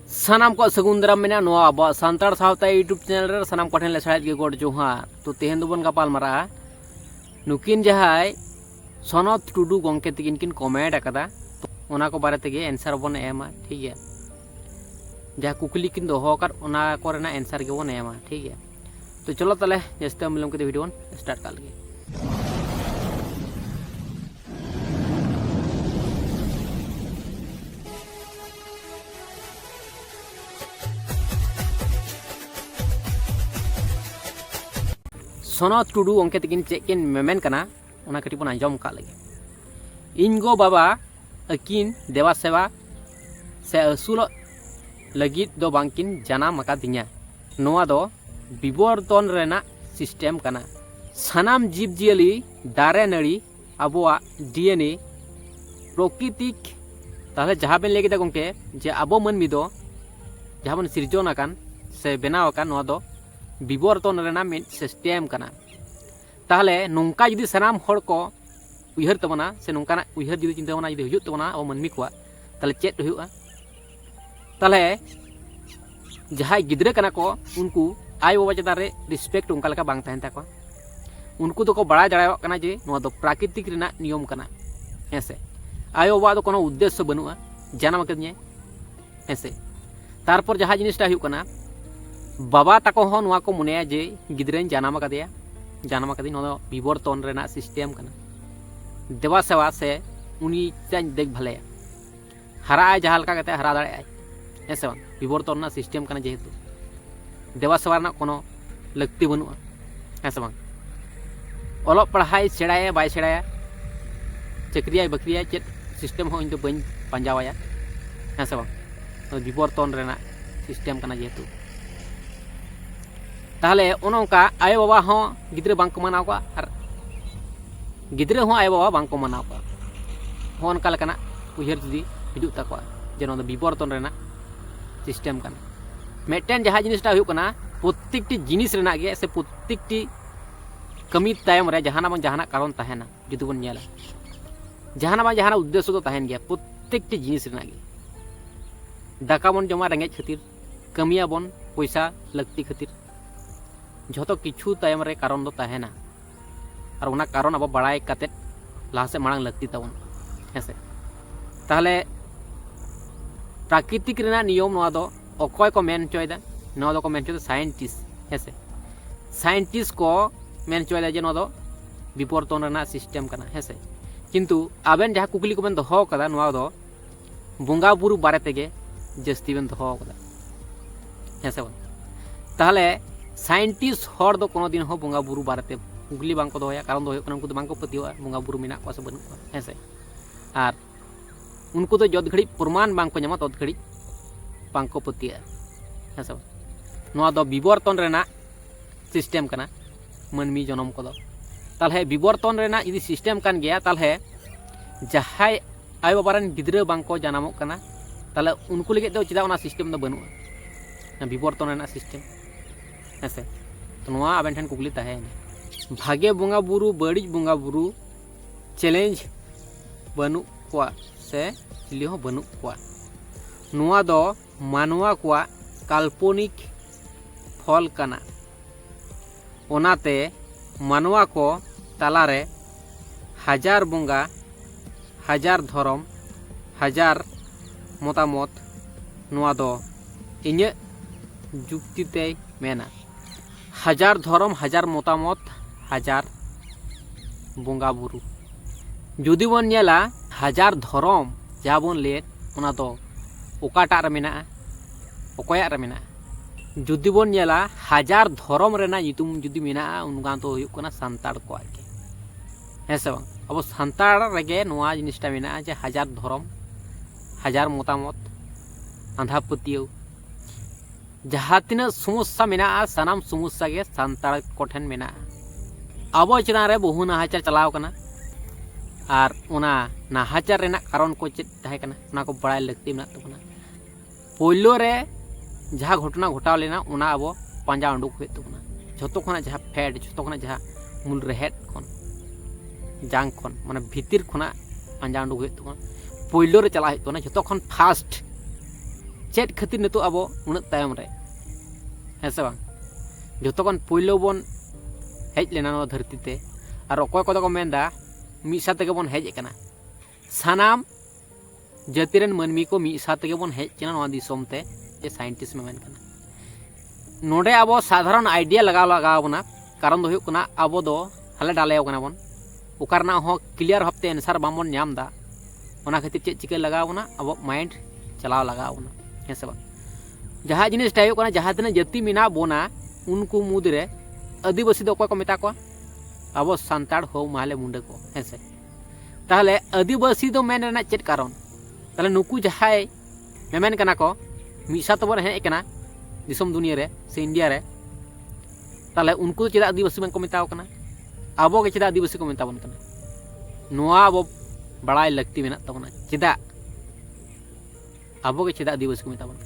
सानाम को सगुन दाराम मेना नोआ अब सानताड़ सावता यूट्यूब चैनल रे सानाम को ठेन लेसायत गे गोड जोहार तो तेहेन दोबन गापाल मारा नुकिन जहाय सनत टुडू गंके तकिन किन कमेंट अकदा तो ओना को बारे तेगे आंसर बन एमा ठीक है जहाँ कुकली किन दोहो कर ओना कोरेना आंसर गे बन एमा ठीक है तो चलो तले जस्ते मिलम के वीडियो स्टार्ट कर लगे। सनत टुडू अंके तकिन चेकिन मेमेन कना ओना कटी बन आंजम का लगे इनगो बाबा अकिन देवा सेवा से असूल लगित दो बांकिन जानाम अकादिया नोआ दो विवर्तन रेना सिस्टम कना सानाम जीव जियली दारे नड़ी अबोआ डीएनए प्रकृतिक ताहले जहाँ बेन लेगे गंके जे अबो मनमी दो जहाँ बन सिरजन अकान से बनाव अकान नोआ दो विवर्तन रेना मिड सिस्टम कना ताहले नोंका जुदी सानाम हर को उयहर तबना से नोंकाना उयहर जुदी चिंता बना जुदी हुजुग तबना अब मनमी को ताहले चेत हुयुआ ताहले जहां गिद्रे कना को उनको आय बाबा चेतान रे रिस्पेक्ट उनका लेका बांग तहन ताको उनको तो को बड़ा जड़ाव कना जे नोआ दो प्राकृतिक रेना नियम कना हेसे आय बाबा दो कोनो उद्देश्य बनुआ जानाम कदिया हेसे तारपर जहां जिनिसटा हुयुग कना बाबा ताको हो नोआ को मुनेया जे गिद्रेन जानाम कदी नो विवर्तन रेना सिस्टम कना देवा सेवा से उनी चान देख भले हरा आय जहां लका कते हरा दाड़े आय ऐसे बांग विवर्तन ना सिस्टम कना जेहेतु देवा सेवा ना कोनो लक्ति बनुआ ऐसे बांग ओलो पढ़ाई सेड़ाया बाय सेड़ाया चक्रिया बकरिया चेत सिस्टम हो इन तो बन पंजावाया ऐसे बांग विवर्तन रेना सिस्टम कना जेहेतु ताहले ओनोंका आय बाबा हो गिद्रे बांग को मनाव को और गिद्रे हो आय बाबा बांग को मनाव को हो उनका लेकाना उयहर जुदी हिजुग ताको जे नो विवर्तन रेना सिस्टम कना मेटेन जहाँ जिनिसटा हुयुग कना प्रत्येकटी जिनिस रेना गे से प्रत्येकटी कमी तायम रे जहाना बन जहाना कारण तहना जुदी बन नेला जहाना बन जहाना उद्देश्य तो तहन गया प्रत्येकटी जिनिस रेना गे दाका बन जमा रेंगेज खातिर कमिया बन पैसा लगती खातिर झोतो किछु तायम रे कारण दो तहना और उना कारण अब बड़ाई कते लासे मांग लगती तबन हेसे ताहले प्राकृतिक रेना नियम नोआ दो अकय को मेन चोयदा नोआ दो को मेन चोयदा साइंटिस्ट हेसे साइंटिस्ट को मेन चोयदा जे नोआ दो विवर्तन रेना सिस्टम कना हेसे किंतु आबेन जहाँ कुकली को बेन दोहो कदा नोआ दो बंगा बुरु बारे तेगे जस्ती बेन दोहो कदा हेसे बन ताहले साइंटिस्ट हर दो कोनो दिन हो बंगा बुरु बारे कुकली बांग को दोया कारण दो उनको तो बांग को पतिवा बंगा बुरु मेना को से बनु हेसे आर उनको तो जद घड़ी प्रमाण बांग को ᱧᱟᱢᱟ तद घड़ी बांग को पतिया हेसे नोआ दो विवर्तन रेना सिस्टम कना मनमी जनम को दो तालहे विवर्तन रेना यदि सिस्टम कान गया तालहे जहाय आय बाबारन गिद्रे बांग को जानामो कना ताले उनको लगे दो चिदा ओना सिस्टम दो बनुआ विवर्तन रेना सिस्टम हेसे तो नोआ आबेन ठन कुकली ताहे भागे बंगा बुरु बड़ी बंगा बुरु चैलेंज बनु को से चिली हो बनु को नोआ दो मानवा को काल्पनिक फल कना ओनाते मानवा को तालारे हजार बंगा हजार धर्म हजार मतामत नोआ दो इnye जुक्ति ते मेना हजार धर्म हजार मतामत हजार बंगा बुरु जुदी बन नेला हजार धर्म जहाँ बन ले ओना दो ओकाटा रे मेना ओकया रे मेना जुदी बन नेला हजार धर्म रेना नितुम जुदी मेना उनगा तो हुयुग कना सांताड़ को आके हेसे बांग अब सांताड़ रेगे नोआ जिनिसटा मेना जे हजार धर्म हजार मतामत आंधा पतियो जहाँ तीना समस्या मेना सानाम समस्या के सांताड़ कोठेन मेना अब चेतान रे बहु नाहाचार चलाव कना और ओना नाहाचार रेना कारण को चेत ताहे कना ओना को बड़ाय लगती मेना तबना पोइलो रे जहाँ घटना घटाव लेना ओना अब पांजा उडुक हुई तबना झोतो खना जहाँ फेड झोतो खना जहाँ मूल रेहेद खन जांग खन माने भीतिर खना पांजा उडुक हुई तबना पोइलो रे चला हुई तबना झोतो खन फास्ट चेत खातिर नितो अब उन तायम रे है से बांग जोतोकन पोइलो बन हेज लेना नवा धरती ते और अकोय को को मेंदा मी साथ के बन हेज कना सानाम जातिरन मनमी को मी साथ के बन हेज कना नवा दिसोम ते जे साइंटिस्ट में मेन कना नोडे अब साधारण आइडिया लगाव बना कारण दो हुकना अब दो हले डाले कना बन उकारना हो क्लियर हफ्ते आंसर बामन नाम दा ओना खातिर चे चिके लगावना अब माइंड चलाव लगावना है सब जहाँ जिनिस टाइप कना जहाँ तना जाति मिना बोना उनको मुदरे आदिवासी दो को मेता को अब सानताड़ हो माले मुंडे को है से ताहले आदिवासी दो मेन रेना चेत कारण ताहले नुकु जहाय मेमेन कना को मिसा तबन हे कना दिसम दुनिया रे से इंडिया रे ताहले उनको चेदा आदिवासी में को मेताव कना अब के चेदा आदिवासी को मेतावन कना नोआ अब बड़ाई लगती मेना तबना चेदा अब के चेदा आदिवासी को मेतावन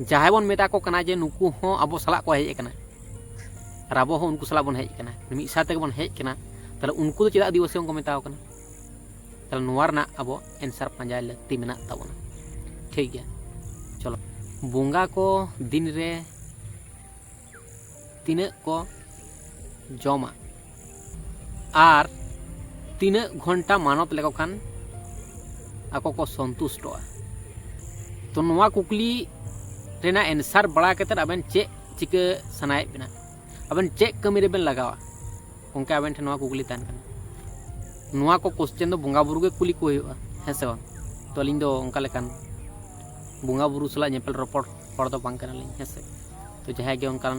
जहां बन मेता को कना जे नुकु हो अब सला को हेज कना और अब हो उनको सला बन हेज कना मी साथे बन हेज कना ताहले उनको चेदा आदिवासी को मेताव कना ताहले नोआ रना अब आंसर पंजाय लगती मेना तबना ठीक गया चलो बोंगा को दिन रे तीन को जमा और तीन घंटा मानत लेको खान आको को संतुष्ट तो नोआ कुकली रेना आंसर बड़ा केतर अबेन चे चिके सनाय बिना अबेन चे कमी रे बेन लगावा उनका अबेन ठे नोआ कुकली तान कना नोआ को क्वेश्चन दो बोंगा बुरु के कुली को हुआ है से तो अलिंग दो उनका लेकान बोंगा बुरु सला नेपल रपड़ हड़ दो बांग कना लिंग है से तो जहां के उनका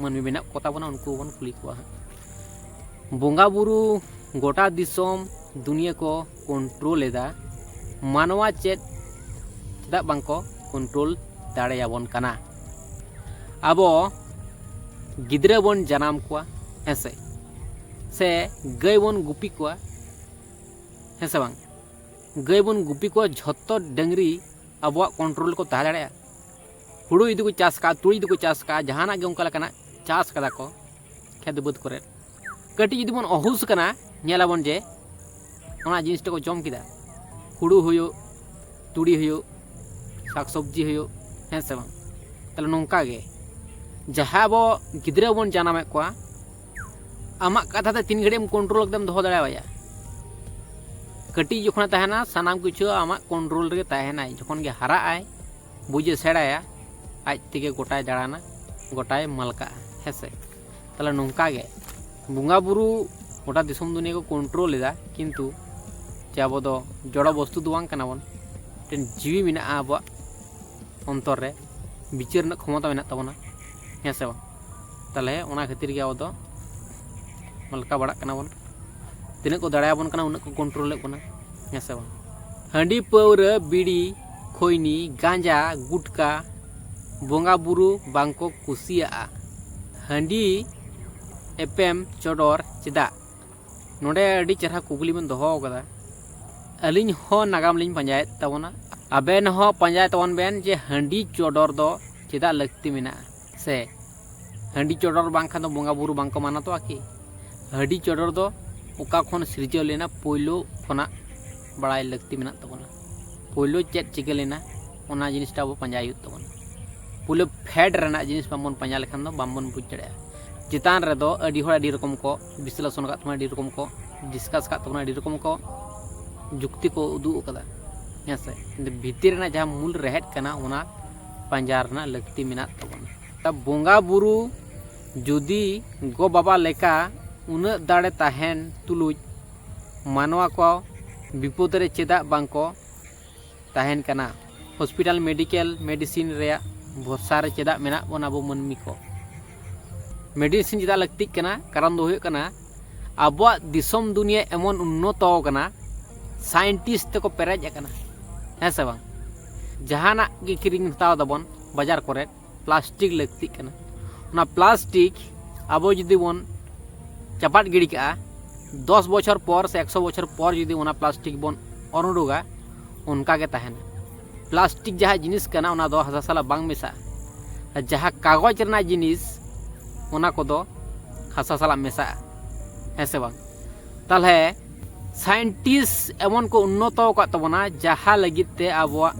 मनमी मेना कोता बना उनको बन कुली को बोंगा बुरु गोटा दिसोम दुनिया को कंट्रोल एदा मानवा चेत चेदा बांको कंट्रोल दाड़ेयाबन कना आबो गिद्रा बन जनाम कोआ हेसे से गाय बन गुपी कोआ हेसे बांग गाय बन गुपी को झत्तो डंगरी अब कंट्रोल को तहा दाड़ेया हुड़ू इदि को चाष का तुड़ी इदि को चाष का जहाना गे उनका लकना चाष कदा को खेत बद करे कटी जुदी बन अहुस कना नेलाबन जे ओना जिनिस को जम किदा हुड़ू हुयो तुड़ी हुयो साग सब्जी हुयो है से बांग ताले नोंका गे जहां अब गिद्रा बन जानामे कोआ आमा कथा ते तीन घड़ीम कंट्रोल एकदम दोहो दाड़ेया कटी जखन तहना सानाम किछु आमा कंट्रोल रे तहना जखन गे हरा आय बुझे सेड़ाया आज तेगे गोटाय दाड़ाना गोटाय मलका है से ताले नोंका गे बोंगा बुरु गोटा दिसम दुनिया को कंट्रोल लेदा किंतु जे अब दो जड़ वस्तु दो बांग कना बन टेन जीवी मेना अब अंतर रे विचार ना क्षमता मेना तबना है से बांग ताले ओना खातिर गे अब दो मलका बड़ा कना बन तीना को दाड़ाया बन कना उन को कंट्रोल ले बना है से बांग हंडी पौरा बीड़ी खोइनी गांजा गुटका बोंगा बुरु बांको कुसिया हंडी एपेम चोडोर चेदा नोडे अडी चरहा कुकली बन दोहो कदा अलिन हो नागाम लिन पंजायत तबना अबेन हो पंजायत तबन बेन जे हंडी चोडोर दो चेदा लगती मेना से हंडी चोडोर बांग खान दो बोंगा बुरु बांको माना तो आकी हंडी चोडोर दो ओका खन सृजो लेना पोइलो खना बड़ाई लगती मेना तबना पोइलो चेत चिके लेना ओना जिनिसटा अब पंजाय हुत तबना पोइलो फैट रेना जिनिस बामन पंजा लेखान दो बामन बुझ दाड़ेया चितान रे दो अडी होड़ अडी रकम को विश्लेषण का अडी रकम को डिस्कस का अडी रकम को जुक्ति को उदू कदा है से भीतर रेना जहां मूल रहेट कना ओना पंजार ना लगती मेना तबन तब बोंगा बुरु जुदी गो बाबा लेका उन दाड़े ताहेन तुलुज मानवा को विपद रे चेदा बांको ताहेन कना हॉस्पिटल मेडिकल मेडिसिन रे भरोसा रे चेदा मेना बना बो मनमी को मेडिसिन चेदा लगती कना कारण दो हुयो कना आबो दिसम दुनिया एमन उन्नत कना साइंटिस्ट को पेरेज कना है से बांग जहाना गे किरिंग हताव दबन बाजार करे प्लास्टिक लगती कना ओना प्लास्टिक आबो जुदी बन चपाट गिड़ी का 10 बछर पर से 100 बछर पर जुदी ओना प्लास्टिक बन अरुडुगा उनका के तहना प्लास्टिक जहाँ जिनिस कना ओना दो हसा साला बांग मेसा जहाँ कागज रना जिनिस ओना को दो हसा साला मेसा है से बांग ताले साइंटिस्ट एमन को उन्नत अकाद तबना जहाँ लगित ते आबोआ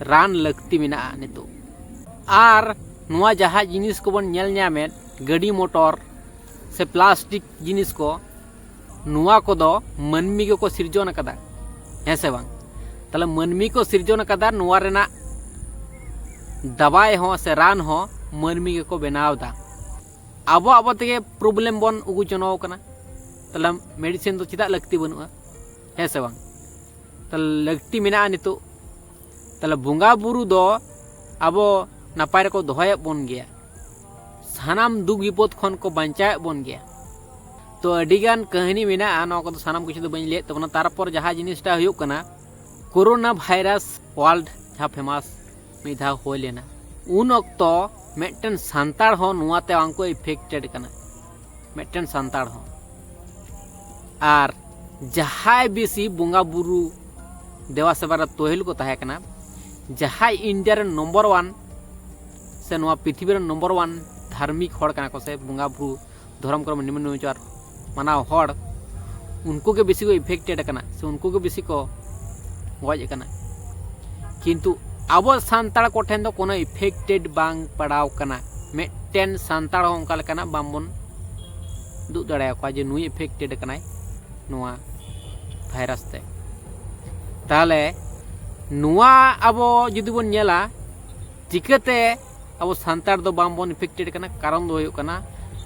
रान लक्ति मेना नितो आर नुआ जहाँ जिनिस को बन नेल न्यामेद गाड़ी मोटर से प्लास्टिक जिनिस को नुआ को दो मनमी को सिरजन कदा है से बांग तले मनमी को सिरजन कदा नुआ रेना दवाई हो से रान हो मनमी को बनाव दा आबो आबो तेगे प्रॉब्लम बन उगु चनो कना तले मेडिसिन तो चिदा लगती बनुआ है से बांग तले लगती मेना नितो तले बुंगा बुरु दो आबो नापाय को दोहय बन गया सानाम दुख विपद खन को बंचाए बन गया तो अडिगान कहानी मेना नवा को सानाम कुछ बन ले तब तारपर जहाँ जिनिसटा हुयुग कना कोरोना भाइरस वर्ल्ड जहाँ फेमस मिधा हो लेना उन अक्तो मेटन सांताड़ हो नुआते आंको इफेक्टेड कना मेटन सांताड़ हो आर जहाँ बेसी बुंगा बुरु देवा सेवा तोहिल को तहे कना जहाँ इंडिया नंबर 1 से नुआ पृथ्वी नंबर 1 धार्मिक हड़ कना को से बुंगा बुरु धर्म कर्म निम्नचार मानाव हड़ उनको के बेसी को इफेक्टेड कना से उनको के बेसी को गज कना किंतु अब सानताड़ कोठेन दो कोनो इफेक्टेड बांग पड़ाव कना मेटेन सानताड़ हो उनका लेकना बामबन दु दड़ाया को जे नुई इफेक्टेड कनाय नुआ भाइरस ते ताले नुआ अब जुदी बन नेला चिकते अब सानताड़ दो बामबन इफेक्टेड कना कारण दो हुयुग कना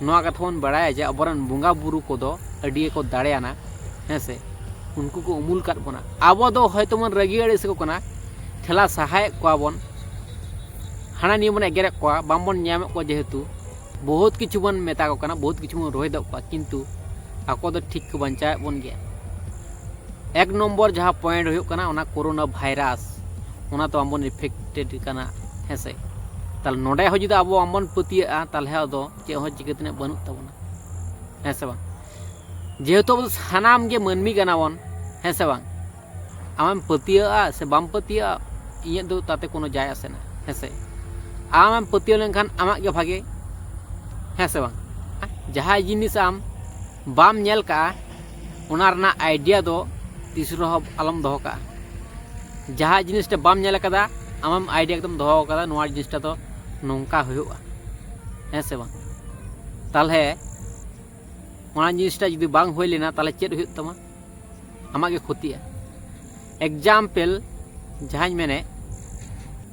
नुआ कथा बन बड़ाया जे अबरन बुंगा बुरु को दो अडिये को दाड़ेयाना हेसे उनको को उमुल काट बना अब दो हयतो मन रगी अड़िस को कना ठेला सहाय को बन हाना नियम बन एगेर को बामबन न्याम को जेहेतु बहुत किछु बन मेता को कना बहुत किछु बन रोय दो को किंतु आको दो ठीक को बंचाए बन गया एक नंबर जहाँ पॉइंट हुयुग कना ओना कोरोना भाइरस ओना तो आमबन इफेक्टेड कना हेसे ताल नोडे हो जुदी आबो आमबन पतिया तालहे दो चे हो चिकतने बनु तबना हेसे बा जेहेतु अब सानाम गे मनमी कना बन हेसे बा आम पतिया से बाम पतिया इये दो ताते कोनो जाय आसे ना हेसे आम पतिया लेनखान आमाग गे भागे हेसे बा जहाँ जिनिस आम बाम नेल का ओना रना आइडिया दो तीसरो आलम दोहो का जहाँ जिनिसटा बाम नेल कदा आम आइडिया एकदम दोहो कदा नोआ जिनिसटा तो नोंका हुयुगा हेसे बा तालहे ओना जिनिसटा जुदी बांग होय लेना ताले चेद हुयुग तमा आमाग गे क्षतिया एग्जाम्पल जहाँ मेने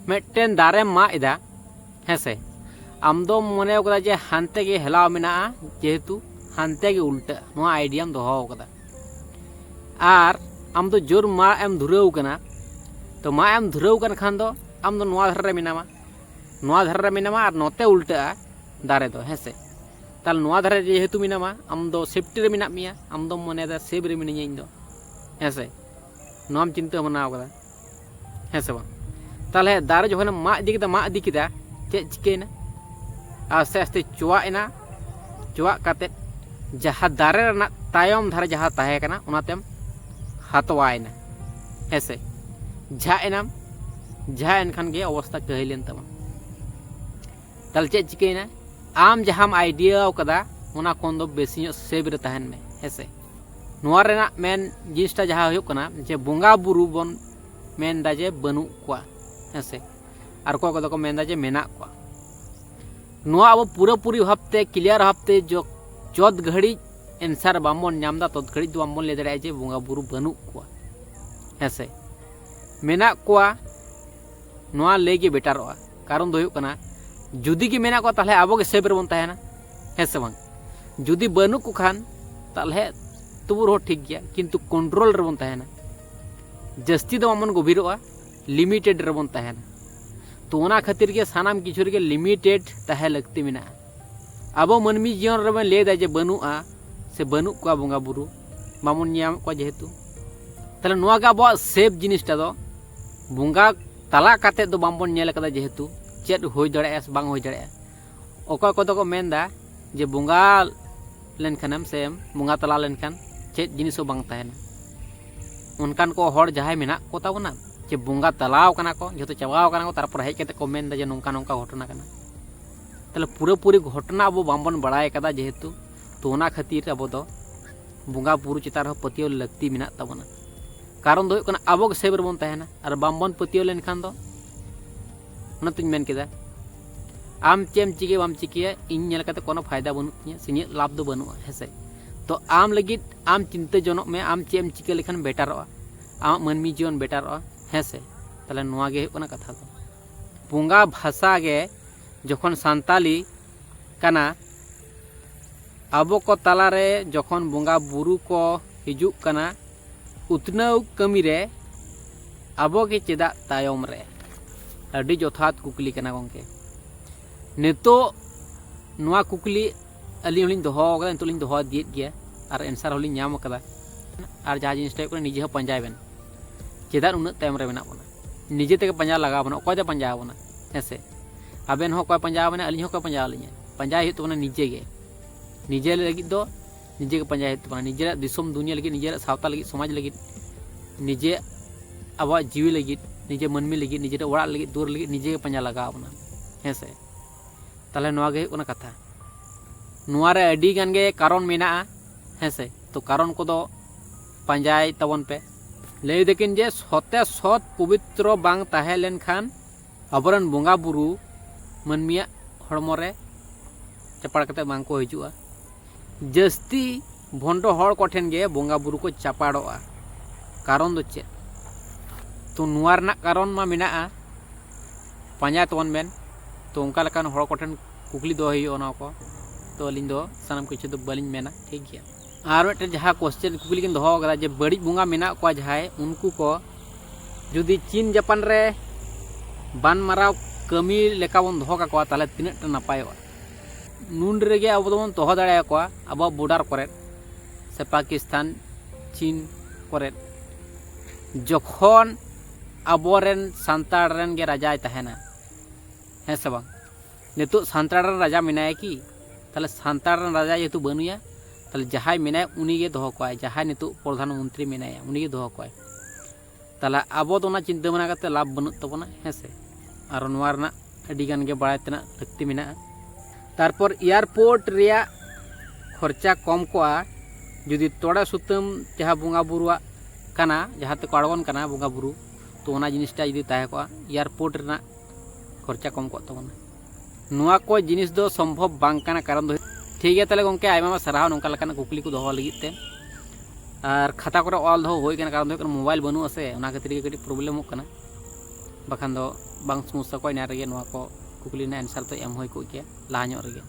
मेटेन दारे मा इदा हेसे आम दो मने कदा जे हानते गे हेलाव मेना जेहेतु हानते गे उल्टा नोआ आइडिया दोहो कदा आर आम दो जोर मा एम धुराव कना तो मा एम धुराव कन खान दो आम दो नोआ धरे मेनामा नोआ धरे मेनामा आर नोते उल्टा दारे दो हेसे ताल नोआ धरे जेहेतु मेनामा आम दो सेफ्टी रे मेना मिया आम दो मने दा सेफ रे मिनिया इन दो हेसे नोम चिंता बनाव कदा हेसे बा ताले दारे जखन मा इदी किदा चे चिकेना आस्ते आस्ते चुवाएना चुवा काते जहाँ दारे रना तायम धारे जहाँ ताहे कना ओनातेम हातवायना हेसे झाएनाम झा एनखान गे अवस्था कहलेन तमा ताल चे चिकेना आम जहाँ आइडिया कदा ओना कोन दो बेसी सेव रे तहन में हेसे नुआ रेना मेन जिनिसटा जहाँ हुयुग कना जे बुंगा बुरु बन मेन दा जे बनु कोआ हेसे आर को को मेन जे मेना कोआ नुआ अब पूरा पूरी भाबते क्लियर भाबते जो चौद घड़ी एंसर बामबन नामदा तद घड़ी दो बामबन ले दड़ाय जे बुंगा बुरु बनु कोआ हेसे मेना कोआ नुआ लेगे बेटारोआ कारण दो हुयुग कना जुदी के मेना को ताले आबो के सेब रे बन ताहेना हेसे बांग जुदी बनु को खान ताले तबुर हो ठीक गया किंतु कंट्रोल रे बन ताहेना जस्ती दो बामबन गभीरोआ लिमिटेड रे बन ताहेना तो ओना खातिर के सानाम किछु रे लिमिटेड ताहे लगती मेना अब मनमी जीवन रे ले दा जे बनुआ से बनु को बुंगा बुरु बामन नियम को जेहेतु ताले नोआ गा बो सेफ जिनिसटा दो बुंगा तला काते दो बामबन नेल कदा जेहेतु चेद होय दड़ाया से बांग होय दड़ाया ओका को दो मेनदा जे बुंगा लेनखानम से बुंगा तला लेनखान चेद जिनिस बांग ताहेना उनकान को हड़ जहाय मेना को ताबना जे बुंगा तलाव कना को जतो चावाव कना को तारपर हेज कते को मेनदा जे नोंका नोंका घटना कना ताले पूरा पूरी घटना अब बामबन बड़ाय कदा जेहेतु तो ओना खातिर अब दो बोंगा बुरु चितार हो पतियो लगती मेना तबना कारण दो कना आबो के सेबर बन तहना और बामबन पतियो लेन खान दो उनतुñ मेन केदा आम चेम चिके बाम चिके इन नेल काते कोनो फायदा बनु तिया सिनि लाभ दो बनु हेसे तो आम लगित आम चिंता जनक में आम चेम चिके लेखन बेटारोआ आम मनमी जीवन बेटारोआ हेसे ताले नोआ गे हुकना कथा दो बोंगा भाषा गे जखन सान्ताली कना आबो को तालारे जखन बोंगा बुरु को हिजुक कना उतनाव कमी रे आबो के चेदा तायम रे अडी जथात कुकली कना गंके नितो नोआ कुकली अली हलिन दोहो कदा नितो लिन दोहो दियत गया और एंसर हलिन नाम कदा और जहाँ जिनिस टाइप निजे हो पंजाय बेन चेदा उन्नत तायम रे मेना बना निजे तक पंजा लगा बना अकय दे पंजा बना हेसे आबेन हो कय पंजा बना अली हो कय पंजा लिया पंजाय हित बना निजे गे निजे लगी दो निजे के पंजाय हित बना निजे दिसम दुनिया लगी निजे सावता लगी समाज लगी निजे अब जीवी लगी निजे मनमी लगी निजे ओड़ा लगी दूर लगी निजे के पंजा लगा बना हेसे ताले नोआ गे हुकना कथा नोआ रे अडी गान गे कारण मेना हेसे तो कारण को दो पंजाय तबन पे लय देकिन जे सते सत पवित्र बांग ताहे लेन खान अबरन बोंगा बुरु मनमिया हड़मो रे चपाड़ कते बांग को हिजुआ जस्ती भंडो हड़ कोठेन गे बोंगा बुरु को चपाड़ोआ कारण दो चे तो नुआ रना कारण मा मेना पंजा तबन मेन तो उनका लकान हड़ कोठेन कुकली दो हियो ना को तो अलिन दो सनम किछु दो बलिन मेना ठीक गया और मिट्टे जहाँ क्वेश्चन कुकली किन दोहो कदा जे बड़ी बोंगा मेना को जहाय उनको को जुदी चीन जापान रे बान माराव कमी लेका बन दोहो का ताले तिनट नापायोआ नून रेगे अब दोन दोहो दाड़े को अब बॉर्डर करे से पाकिस्तान चीन करे जखन अबोरेन सांताड़ रेन गे राजा तहना है से बांग नितो सांताड़ रेन राजा मेनाय की ताले सांताड़ रेन राजा जेतु बनुया ताले जहाय मेनाय उनी गे दोहो कोय जहाय नितो प्रधानमंत्री मेनाय उनी गे दोहो कोय ताले आबो दोना चिंता मना करते लाभ बनु तबना हेसे और नोआ रना अडी गान गे बाड़ाय तना लक्ति मेना तारपर एयरपोर्ट रिया खर्चा कम को जुदी तोड़ा सुतम जहाँ बोंगा बुरुआ कना जहाँ ते आड़गन कना बोंगा बुरु तो ओना जिनिसटा जुदी ताहे को एयरपोर्ट रना खर्चा कम को तबना नोआ को जिनिस दो संभव बांग कना कारण दो ठीक है ताले गंके आयमा सराह नोंका लकाना कुकली को दोहो लगित ते और खाता करे ऑल दो होय कना कारण दो मोबाइल बनु आसे ओना खातिर के कटी प्रॉब्लम हो कना बखान दो बांग समस्या को ना रेगे नोआ को कुकली ना आंसर तो एम होय को गया लाहाño रेगे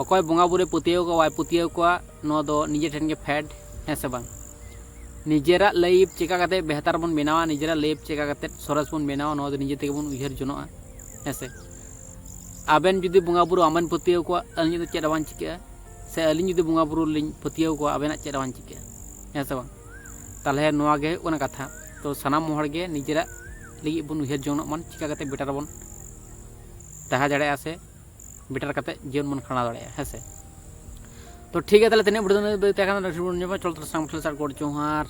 अकय बोंगा बुरे पुतियो को वाय पुतियो को नो दो निजे ठेन के फेड है से बांग निजेरा लाइफ चेका करते बेहतर बन बनावा निजेरा लाइफ चेका करते सरस बन बनावा नो दो निजे तेगे बन उयहर जनोआ हेसे आबेन जुदी बोंगा बुरु आमन पुतियो को अलिन दो चेदा बान चिके से अलिन जुदी बोंगा बुरु लिन पुतियो को आबेना चेदा बान चिके हेसे बांग ताले नोआ गे ओना कथा तो सनाम मोहर गे निजेरा लगी बन उयहर जनोआ मन चिका करते बेटर बन ताहा दाड़े से बेटर करते जीवन मन खाना दाड़े हेसे तो ठीक है ताले तने बड़ो चलते संग चोहार